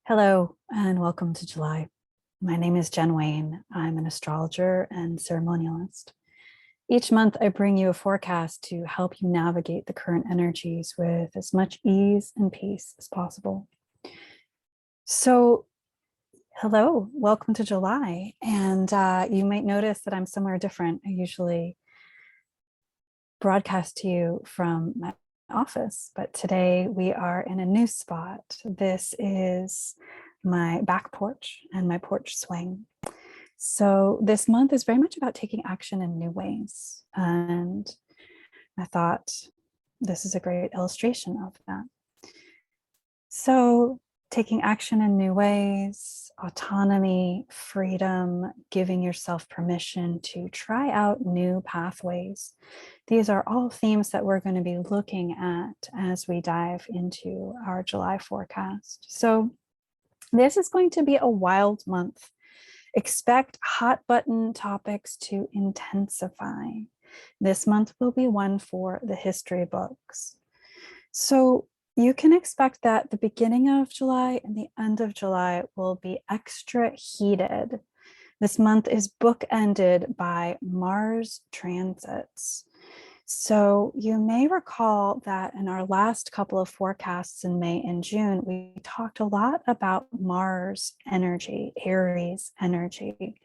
Hello and welcome to July. My name is Jen Waine. I'm an astrologer and ceremonialist. Each month, I bring you a forecast to help you navigate the current energies with as much ease and peace as possible. So, hello, welcome to July. And you might notice that I'm somewhere different. I usually broadcast to you from my office, but today we are in a new spot. This is my back porch and my porch swing. So this month is very much about taking action in new ways. And I thought this is a great illustration of that. So taking action in new ways, autonomy, freedom, giving yourself permission to try out new pathways. These are all themes that we're going to be looking at as we dive into our July forecast. So this is going to be a wild month. Expect hot button topics to intensify. This month will be one for the history books. So you can expect that the beginning of July and the end of July will be extra heated. This month is bookended by Mars transits. So you may recall that in our last couple of forecasts in May and June, we talked a lot about Mars energy, Aries energy.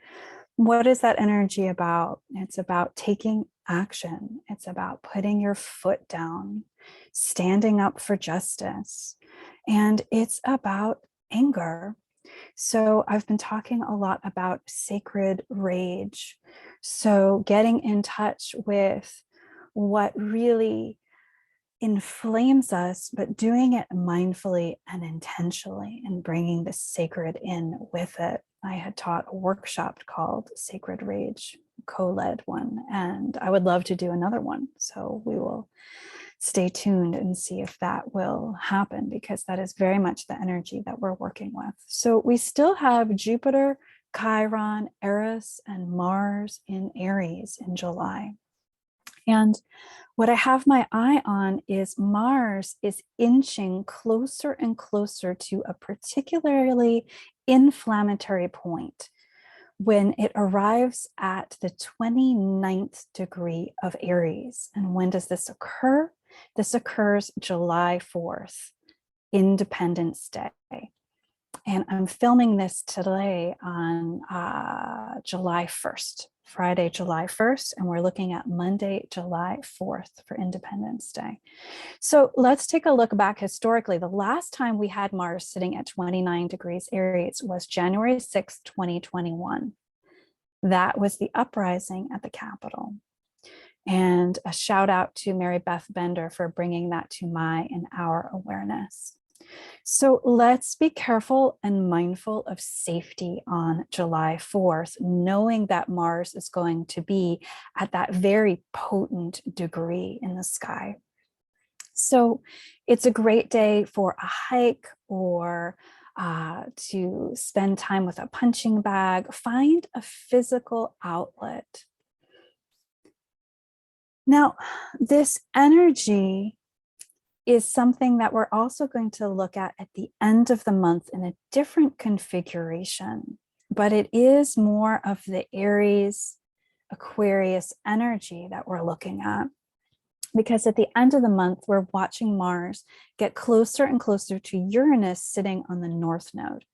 What is that energy about? It's about taking action. It's about putting your foot down, standing up for justice, and it's about anger. So I've been talking a lot about sacred rage. So getting in touch with what really inflames us, but doing it mindfully and intentionally and bringing the sacred in with it. I had taught a workshop called Sacred Rage, co-led one, and I would love to do another one. So we will stay tuned and see if that will happen, because that is very much the energy that we're working with. So we still have Jupiter, Chiron, Eris, and Mars in Aries in July. And what I have my eye on is Mars is inching closer and closer to a particularly inflammatory point when it arrives at the 29th degree of Aries. And when does this occur? This occurs July 4th, Independence Day. And I'm filming this today on July 1st, Friday, July 1st, and we're looking at Monday, July 4th for Independence Day. So let's take a look back historically. The last time we had Mars sitting at 29 degrees Aries was January 6th, 2021. That was the uprising at the Capitol. And a shout out to Mary Beth Bender for bringing that to my and our awareness. So let's be careful and mindful of safety on July 4th, knowing that Mars is going to be at that very potent degree in the sky. So it's a great day for a hike or to spend time with a punching bag. Find a physical outlet. Now, this energy is something that we're also going to look at the end of the month in a different configuration, but it is more of the Aries, Aquarius energy that we're looking at, because at the end of the month, we're watching Mars get closer and closer to Uranus sitting on the North Node.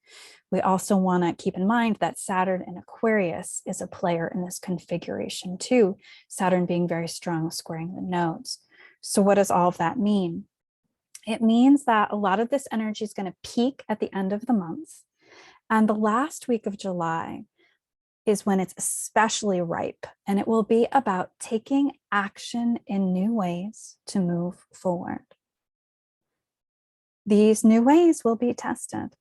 We also want to keep in mind that Saturn in Aquarius is a player in this configuration too, Saturn being very strong, squaring the nodes. So what does all of that mean? It means that a lot of this energy is going to peak at the end of the month. And the last week of July is when it's especially ripe. And it will be about taking action in new ways to move forward. These new ways will be tested.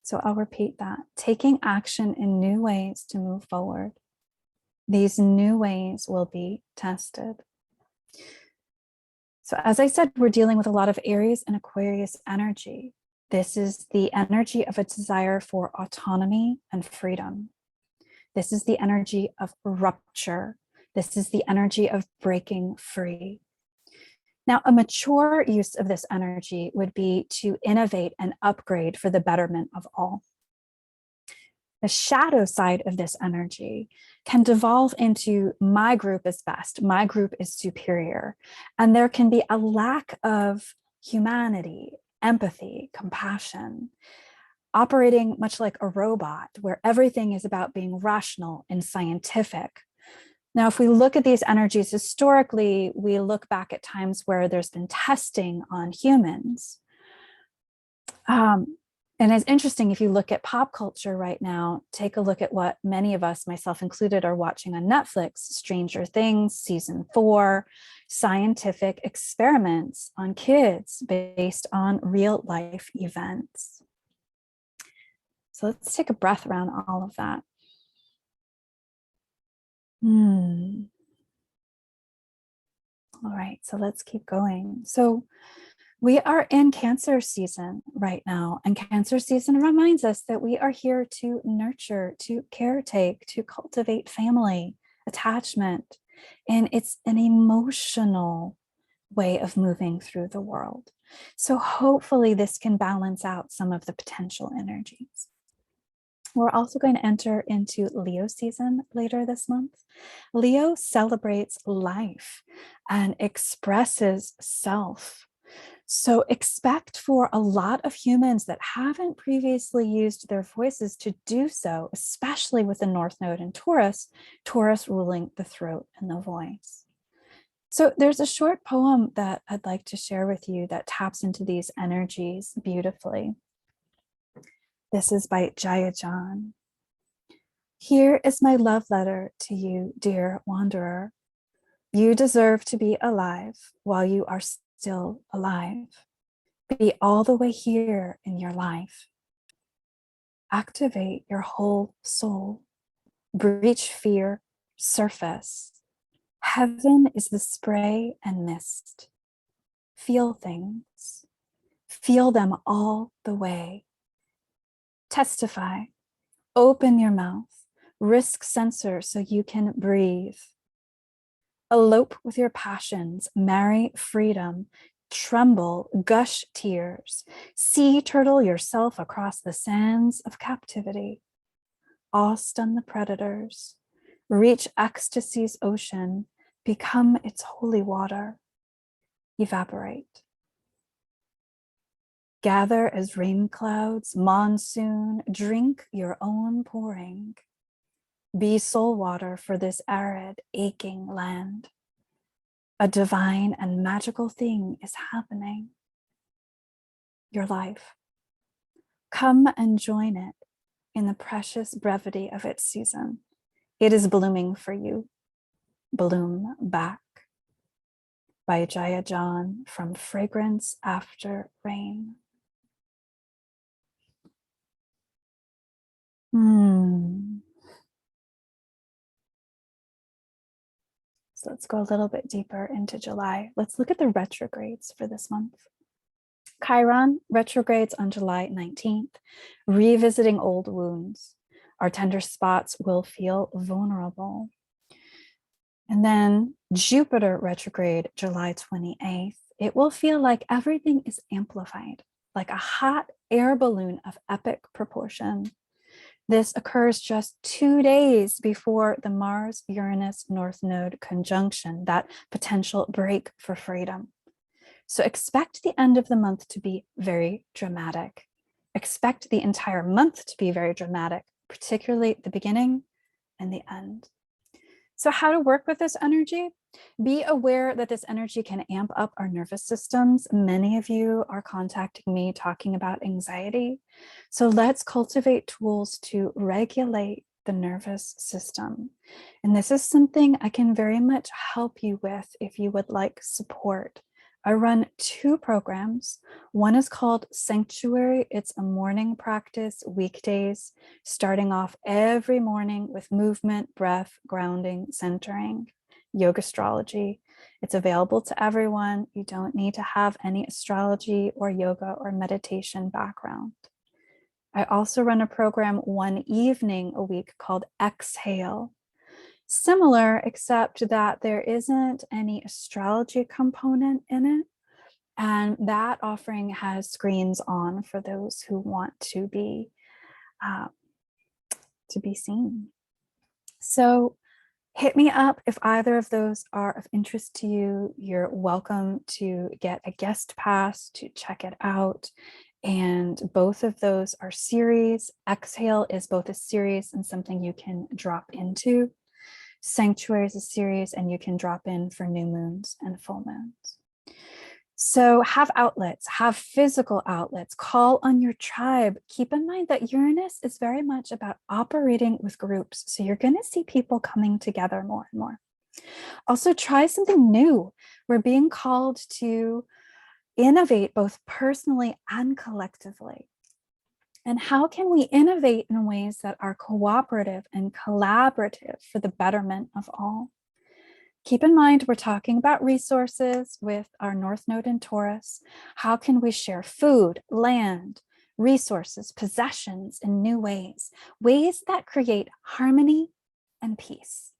So I'll repeat that. Taking action in new ways to move forward. These new ways will be tested. So as I said, we're dealing with a lot of Aries and Aquarius energy. This is the energy of a desire for autonomy and freedom. This is the energy of rupture. This is the energy of breaking free. Now, a mature use of this energy would be to innovate and upgrade for the betterment of all. The shadow side of this energy can devolve into my group is best, my group is superior. And there can be a lack of humanity, empathy, compassion, operating much like a robot where everything is about being rational and scientific. Now, if we look at these energies historically, we look back at times where there's been testing on humans. And it's interesting, if you look at pop culture right now, take a look at what many of us, myself included, are watching on Netflix: Stranger Things, season 4, scientific experiments on kids based on real life events. So let's take a breath around all of that. All right, so let's keep going. So we are in Cancer season right now, and Cancer season reminds us that we are here to nurture, to caretake, to cultivate family, attachment, and it's an emotional way of moving through the world. So hopefully this can balance out some of the potential energies. We're also going to enter into Leo season later this month. Leo celebrates life and expresses self. So expect for a lot of humans that haven't previously used their voices to do so, especially with the North Node in Taurus, Taurus ruling the throat and the voice. So there's a short poem that I'd like to share with you that taps into these energies beautifully. This is by Jaiya. Here is my love letter to you, dear wanderer. You deserve to be alive while you are still alive. Be all the way here in your life. Activate your whole soul. Breach fear, surface. Heaven is the spray and mist. Feel things. Feel them all the way. Testify. Open your mouth. Risk censor so you can breathe. Elope with your passions. Marry freedom. Tremble, gush tears. Sea turtle yourself across the sands of captivity. Awe-stun the predators. Reach ecstasy's ocean. Become its holy water. Evaporate. Gather as rain clouds, monsoon, drink your own pouring. Be soul water for this arid, aching land. A divine and magical thing is happening. Your life. Come and join it in the precious brevity of its season. It is blooming for you. Bloom back. By Jaiya from Fragrance After Rain. So let's go a little bit deeper into July. Let's look at the retrogrades for this month. Chiron retrogrades on July 19th, revisiting old wounds. Our tender spots will feel vulnerable. And then Jupiter retrograde, July 28th. It will feel like everything is amplified, like a hot air balloon of epic proportion. This occurs just 2 days before the Mars-Uranus North Node conjunction, that potential break for freedom. So expect the end of the month to be very dramatic. Expect the entire month to be very dramatic, particularly the beginning and the end. So how to work with this energy? Be aware that this energy can amp up our nervous systems. Many of you are contacting me talking about anxiety. So let's cultivate tools to regulate the nervous system. And this is something I can very much help you with if you would like support. I run 2 programs. One is called Sanctuary. It's a morning practice, weekdays, starting off every morning with movement, breath, grounding, centering, yoga astrology. It's available to everyone. You don't need to have any astrology or yoga or meditation background. I also run a program one evening a week called Exhale. Similar, except that there isn't any astrology component in it. And that offering has screens on for those who want to be seen. So hit me up if either of those are of interest to you. You're welcome to get a guest pass to check it out. And both of those are series. Exhale is both a series and something you can drop into. Sanctuary is a series, and you can drop in for new moons and full moons. So have outlets, have physical outlets, call on your tribe. Keep in mind that Uranus is very much about operating with groups. So you're going to see people coming together more and more. Also, try something new. We're being called to innovate both personally and collectively. And how can we innovate in ways that are cooperative and collaborative for the betterment of all? Keep in mind, we're talking about resources with our North Node in Taurus. How can we share food, land, resources, possessions in new ways, ways that create harmony and peace?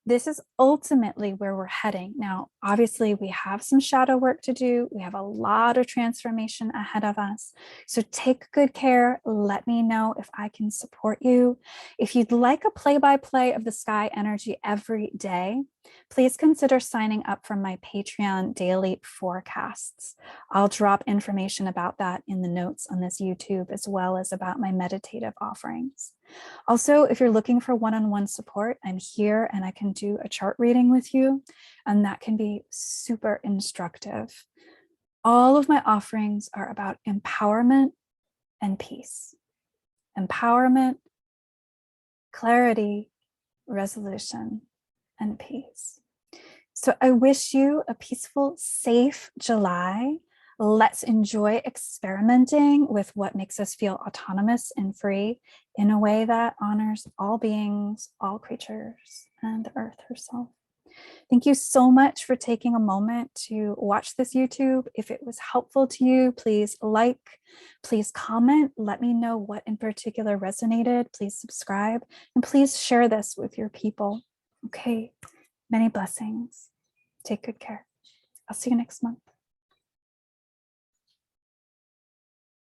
This is ultimately where we're heading. Now, obviously, we have some shadow work to do. We have a lot of transformation ahead of us. So take good care. Let me know if I can support you. If you'd like a play-by-play of the sky energy every day, please consider signing up for my Patreon daily forecasts. I'll drop information about that in the notes on this YouTube, as well as about my meditative offerings. Also, if you're looking for one-on-one support, I'm here and I can do a chart reading with you, and that can be super instructive. All of my offerings are about empowerment and peace. Empowerment, clarity, resolution, and peace. So I wish you a peaceful, safe July. Let's enjoy experimenting with what makes us feel autonomous and free in a way that honors all beings, all creatures, and the earth herself. Thank you so much for taking a moment to watch this YouTube. If it was helpful to you, please like, please comment, let me know what in particular resonated, please subscribe, and please share this with your people. Okay, many blessings. Take good care. I'll see you next month.